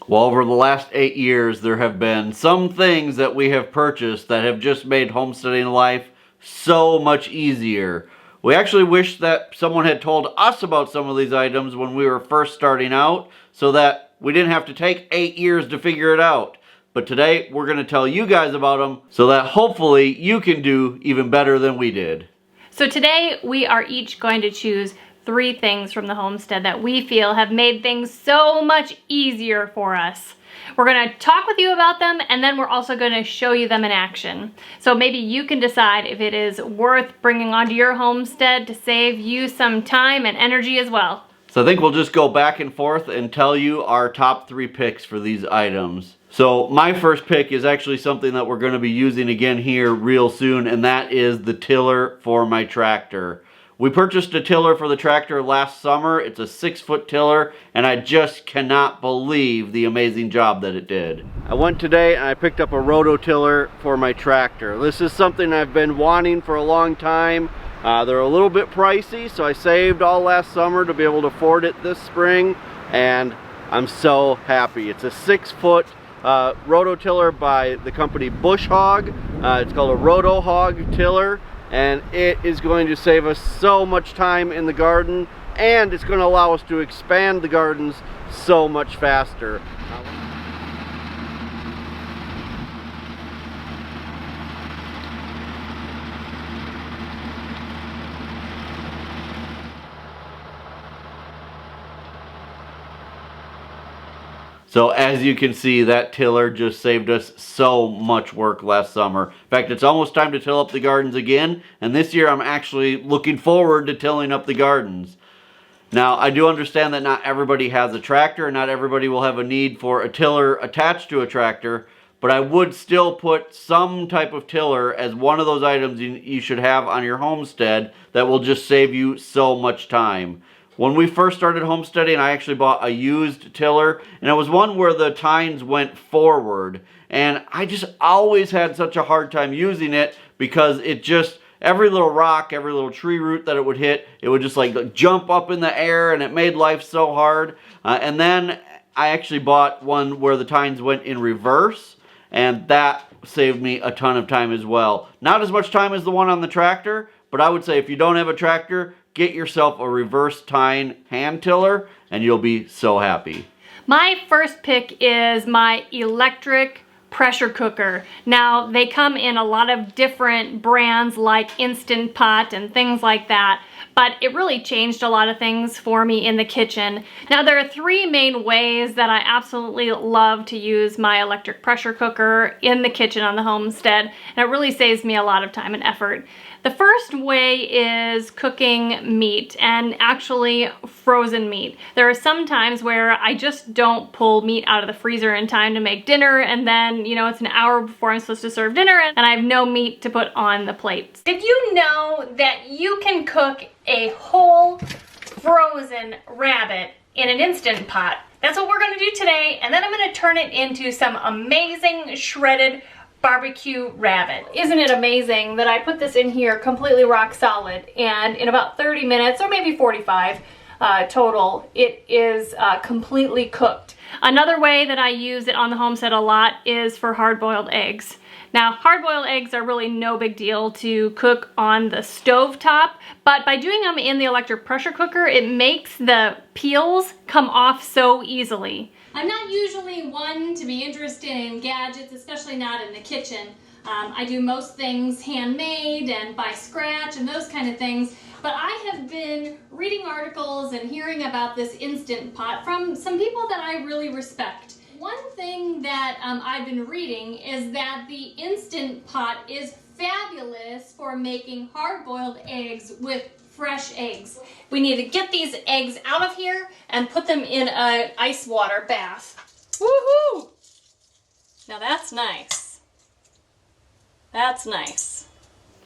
Well, over the last 8 years, there have been some things that we have purchased that have just made homesteading life so much easier. We actually wish that someone had told us about some of these items when we were first starting out so that we didn't have to take 8 years to figure it out. But today, we're going to tell you guys about them so that hopefully you can do even better than we did. So today, we are each going to choose 3 things from the homestead that we feel have made things so much easier for us. We're going to talk with you about them, and then we're also going to show you them in action. So maybe you can decide if it is worth bringing onto your homestead to save you some time and energy as well. So I think we'll just go back and forth and tell you our top 3 picks for these items. So my first pick is actually something that we're going to be using again here real soon, and that is the tiller for my tractor. We purchased a tiller for the tractor last summer. It's a 6-foot tiller, and I just cannot believe the amazing job that it did. I went today and I picked up a rototiller for my tractor. This is something I've been wanting for a long time. They're a little bit pricey, so I saved all last summer to be able to afford it this spring, and I'm so happy. It's a 6-foot rototiller by the company Bush Hog. It's called a Roto Hog tiller. And it is going to save us so much time in the garden, and it's going to allow us to expand the gardens so much faster. So as you can see, that tiller just saved us so much work last summer. In fact, it's almost time to till up the gardens again, and this year I'm actually looking forward to tilling up the gardens. Now, I do understand that not everybody has a tractor, and not everybody will have a need for a tiller attached to a tractor, but I would still put some type of tiller as one of those items you should have on your homestead that will just save you so much time. When we first started homesteading, I actually bought a used tiller, and it was one where the tines went forward, and I just always had such a hard time using it because it just, every little rock, every little tree root that it would hit, it would just like jump up in the air, and it made life so hard. And then I actually bought one where the tines went in reverse, and that saved me a ton of time as well. Not as much time as the one on the tractor, but I would say if you don't have a tractor, get yourself a reverse tine hand tiller and you'll be so happy. My first pick is my electric pressure cooker. Now, they come in a lot of different brands like Instant Pot and things like that, but it really changed a lot of things for me in the kitchen. Now, there are 3 main ways that I absolutely love to use my electric pressure cooker in the kitchen on the homestead, and it really saves me a lot of time and effort. The first way is cooking meat, and actually frozen meat. There are some times where I just don't pull meat out of the freezer in time to make dinner, and then, you know, it's an hour before I'm supposed to serve dinner and I have no meat to put on the plate. Did you know that you can cook a whole frozen rabbit in an Instant Pot? That's what we're gonna do today, and then I'm gonna turn it into some amazing shredded barbecue rabbit. Isn't it amazing that I put this in here completely rock solid, and in about 30 minutes or maybe 45 total, it is completely cooked. Another way that I use it on the homestead a lot is for hard-boiled eggs. Now, hard-boiled eggs are really no big deal to cook on the stove top, but by doing them in the electric pressure cooker, it makes the peels come off so easily. I'm not usually one to be interested in gadgets, especially not in the kitchen. I do most things handmade and by scratch and those kind of things, but I have been reading articles and hearing about this Instant Pot from some people that I really respect. One thing that I've been reading is that the Instant Pot is fabulous for making hard-boiled eggs with fresh eggs. We need to get these eggs out of here and put them in an ice water bath. Woohoo! Now that's nice. That's nice.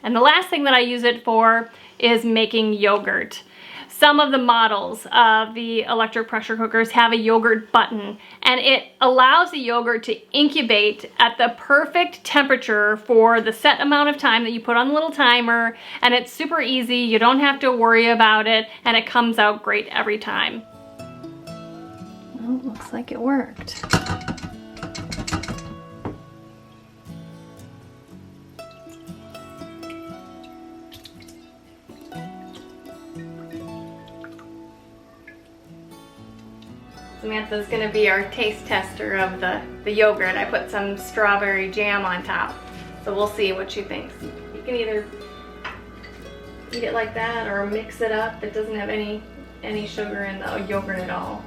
And the last thing that I use it for is making yogurt. Some of the models of the electric pressure cookers have a yogurt button, and it allows the yogurt to incubate at the perfect temperature for the set amount of time that you put on the little timer, and it's super easy, you don't have to worry about it, and it comes out great every time. Oh, looks like it worked. Samantha's gonna be our taste tester of the yogurt. I put some strawberry jam on top, so we'll see what she thinks. You can either eat it like that or mix it up. It doesn't have any sugar in the yogurt at all.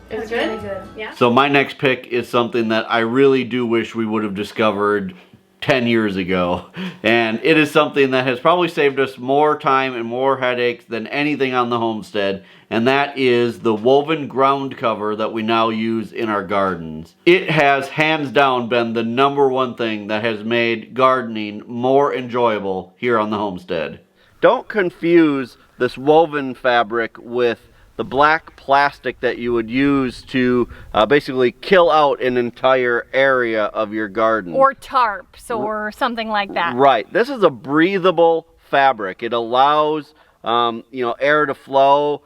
Is it good? Really good. Yeah. So my next pick is something that I really do wish we would have discovered 10 years ago, and it is something that has probably saved us more time and more headaches than anything on the homestead, and that is the woven ground cover that we now use in our gardens. It has hands down been the #1 thing that has made gardening more enjoyable here on the homestead. Don't confuse this woven fabric with the black plastic that you would use to basically kill out an entire area of your garden. Or tarps or something like that. Right. This is a breathable fabric. It allows air to flow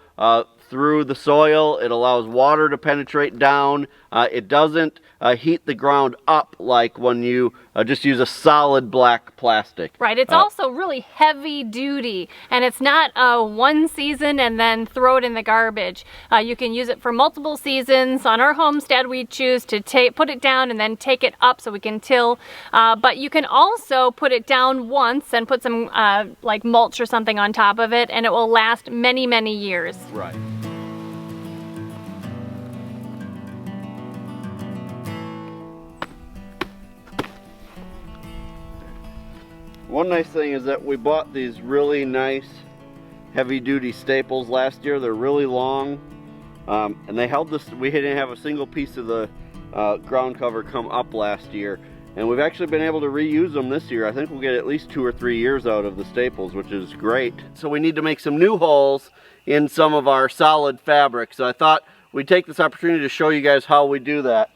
through the soil. It allows water to penetrate down. It doesn't heat the ground up like when you just use a solid black plastic. Right, it's also really heavy duty, and it's not one season and then throw it in the garbage. You can use it for multiple seasons. On our homestead, we choose to put it down and then take it up so we can till. But you can also put it down once and put some like mulch or something on top of it, and it will last many, many years. Right. One nice thing is that we bought these really nice heavy-duty staples last year. They're really long, and they held this. We didn't have a single piece of the ground cover come up last year, and we've actually been able to reuse them this year. I think we'll get at least 2 or 3 years out of the staples, which is great. So we need to make some new holes in some of our solid fabric. So I thought we'd take this opportunity to show you guys how we do that.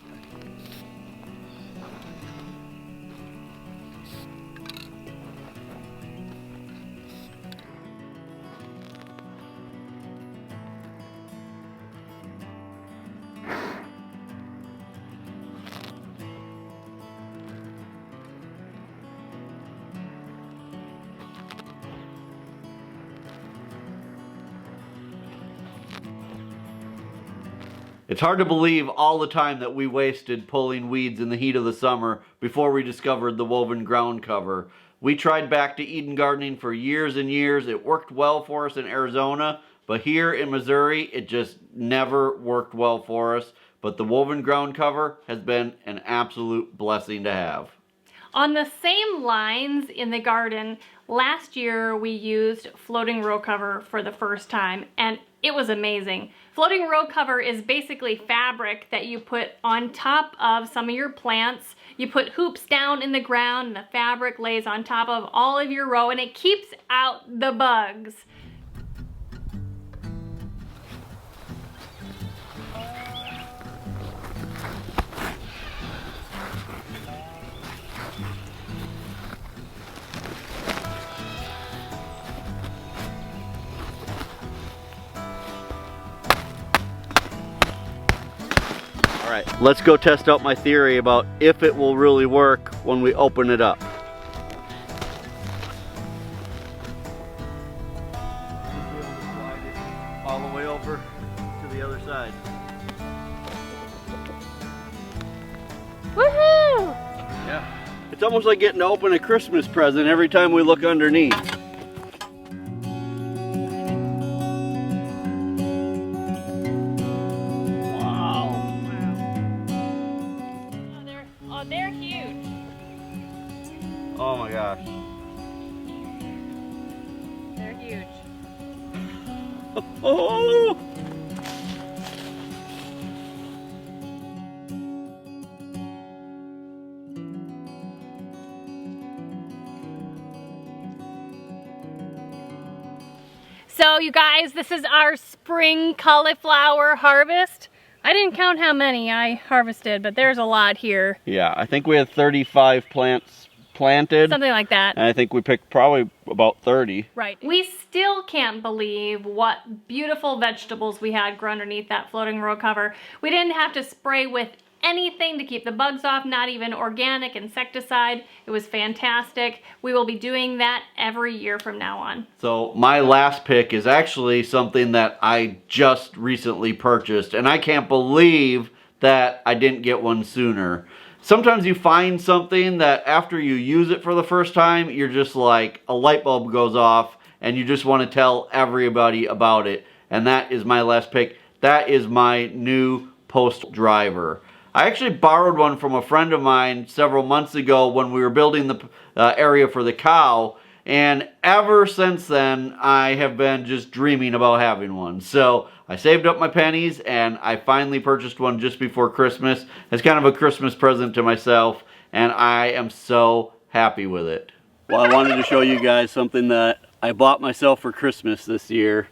It's hard to believe all the time that we wasted pulling weeds in the heat of the summer before we discovered the woven ground cover. We tried back to Eden gardening for years and years. It worked well for us in Arizona, but here in Missouri, it just never worked well for us. But the woven ground cover has been an absolute blessing to have. On the same lines in the garden, last year we used floating row cover for the first time, and it was amazing. Floating row cover is basically fabric that you put on top of some of your plants. You put hoops down in the ground and the fabric lays on top of all of your row, and it keeps out the bugs. All right, let's go test out my theory about if it will really work when we open it up. All the way over to the other side. Woohoo! Yeah. It's almost like getting to open a Christmas present every time we look underneath. They're huge. Oh my gosh. They're huge. Oh! So you guys, this is our spring cauliflower harvest. I didn't count how many I harvested, but there's a lot here. Yeah, I think we had 35 plants planted. Something like that. And I think we picked probably about 30. Right. We still can't believe what beautiful vegetables we had grown underneath that floating row cover. We didn't have to spray with anything to keep the bugs off, not even organic insecticide. It was fantastic. We will be doing that every year from now on. So my last pick is actually something that I just recently purchased, and I can't believe that I didn't get one sooner. Sometimes you find something that after you use it for the first time, you're just like, a light bulb goes off and you just want to tell everybody about it. And that is my last pick. That is my new post driver. I actually borrowed one from a friend of mine several months ago when we were building the area for the cow. And ever since then, I have been just dreaming about having one. So I saved up my pennies and I finally purchased one just before Christmas. It's kind of a Christmas present to myself, and I am so happy with it. Well, I wanted to show you guys something that I bought myself for Christmas this year.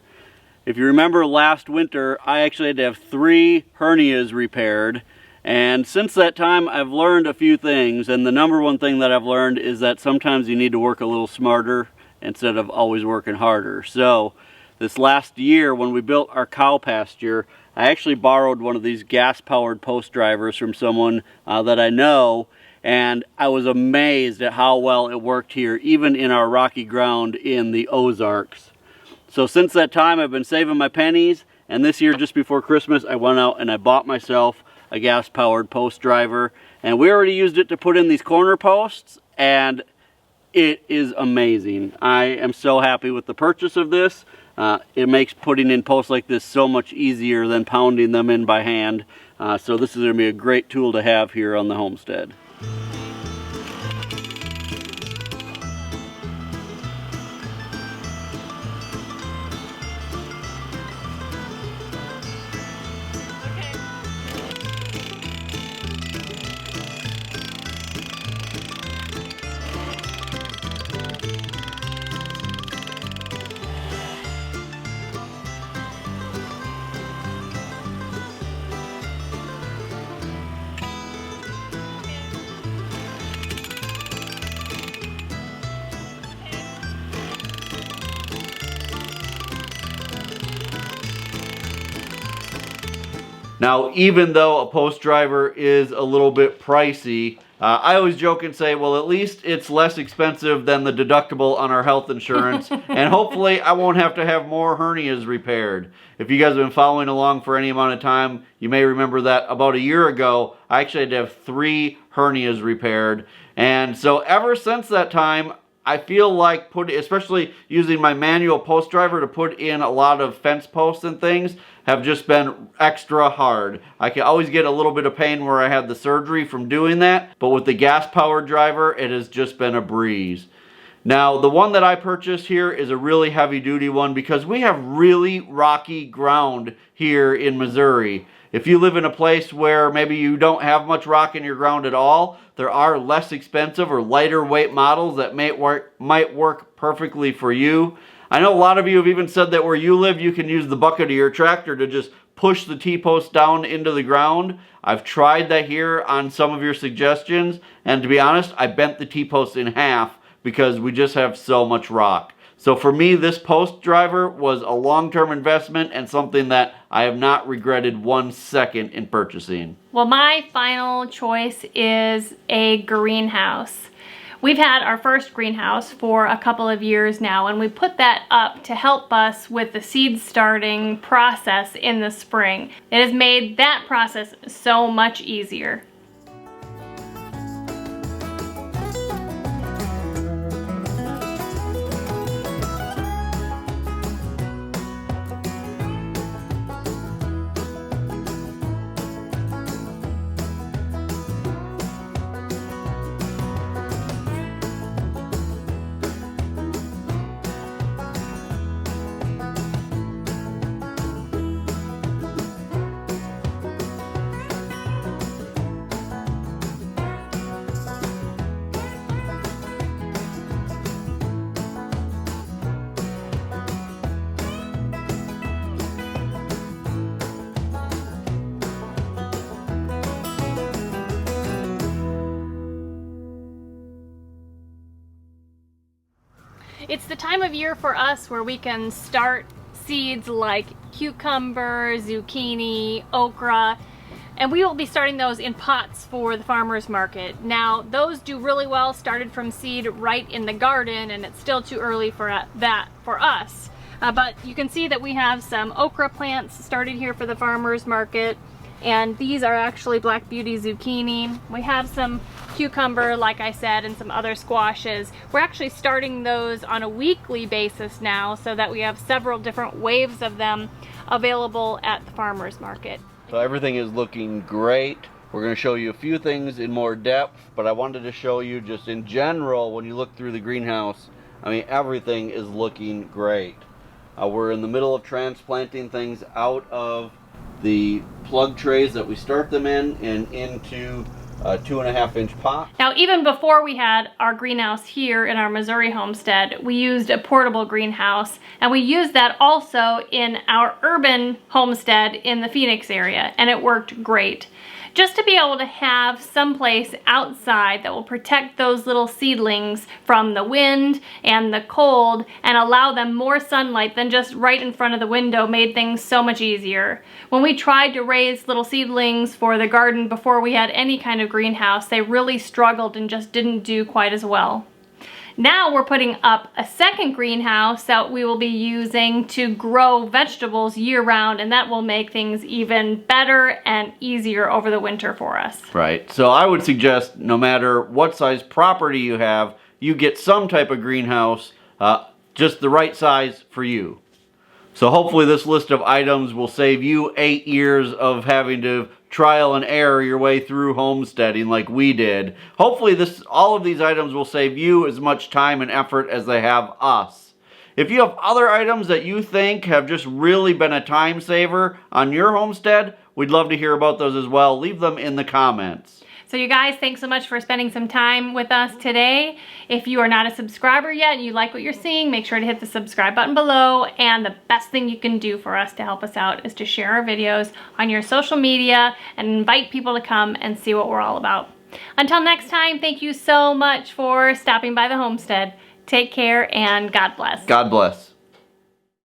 If you remember last winter, I actually had to have 3 hernias repaired. And since that time, I've learned a few things, and the number one thing that I've learned is that sometimes you need to work a little smarter instead of always working harder. So this last year when we built our cow pasture, I actually borrowed one of these gas-powered post drivers from someone that I know, and I was amazed at how well it worked here, even in our rocky ground in the Ozarks. So since that time, I've been saving my pennies, and this year just before Christmas, I went out and I bought myself a gas-powered post driver, and we already used it to put in these corner posts, and it is amazing. I am so happy with the purchase of this. It makes putting in posts like this so much easier than pounding them in by hand. So this is going to be a great tool to have here on the homestead. Now, even though a post driver is a little bit pricey, I always joke and say, well, at least it's less expensive than the deductible on our health insurance, and hopefully I won't have to have more hernias repaired. If you guys have been following along for any amount of time, you may remember that about a year ago, I actually had to have 3 hernias repaired, and so ever since that time, I feel like especially using my manual post driver to put in a lot of fence posts and things, have just been extra hard. I can always get a little bit of pain where I had the surgery from doing that, but with the gas-powered driver, it has just been a breeze. Now, the one that I purchased here is a really heavy-duty one because we have really rocky ground here in Missouri. If you live in a place where maybe you don't have much rock in your ground at all, there are less expensive or lighter weight models that might work perfectly for you. I know a lot of you have even said that where you live, you can use the bucket of your tractor to just push the T-post down into the ground. I've tried that here on some of your suggestions, and to be honest, I bent the T-post in half because we just have so much rock. So for me, this post driver was a long-term investment and something that I have not regretted 1 second in purchasing. Well, my final choice is a greenhouse. We've had our first greenhouse for a couple of years now, and we put that up to help us with the seed starting process in the spring. It has made that process so much easier. It's the time of year for us where we can start seeds like cucumber, zucchini, okra, and we will be starting those in pots for the farmer's market. Now, those do really well, started from seed right in the garden, and it's still too early for that for us. But you can see that we have some okra plants started here for the farmer's market, and these are actually Black Beauty zucchini. We have some cucumber, like I said, and some other squashes. We're actually starting those on a weekly basis now so that we have several different waves of them available at the farmer's market. So everything is looking great. We're going to show you a few things in more depth, but I wanted to show you just in general, when you look through the greenhouse, I mean, everything is looking great. We're in the middle of transplanting things out of the plug trays that we start them in and into a 2.5-inch pot. Now, even before we had our greenhouse here in our Missouri homestead, we used a portable greenhouse, and we used that also in our urban homestead in the Phoenix area, and it worked great. Just to be able to have someplace outside that will protect those little seedlings from the wind and the cold and allow them more sunlight than just right in front of the window made things so much easier. When we tried to raise little seedlings for the garden before we had any kind of greenhouse, they really struggled and just didn't do quite as well. Now we're putting up a second greenhouse that we will be using to grow vegetables year-round, and that will make things even better and easier over the winter for us. Right. So I would suggest no matter what size property you have, you get some type of greenhouse, just the right size for you. So hopefully this list of items will save you 8 years of having to trial and error your way through homesteading like we did. Hopefully all of these items will save you as much time and effort as they have us. If you have other items that you think have just really been a time saver on your homestead, we'd love to hear about those as well. Leave them in the comments. So you guys, thanks so much for spending some time with us today. If you are not a subscriber yet and you like what you're seeing, make sure to hit the subscribe button below. And the best thing you can do for us to help us out is to share our videos on your social media and invite people to come and see what we're all about. Until next time, thank you so much for stopping by the homestead. Take care and God bless. God bless.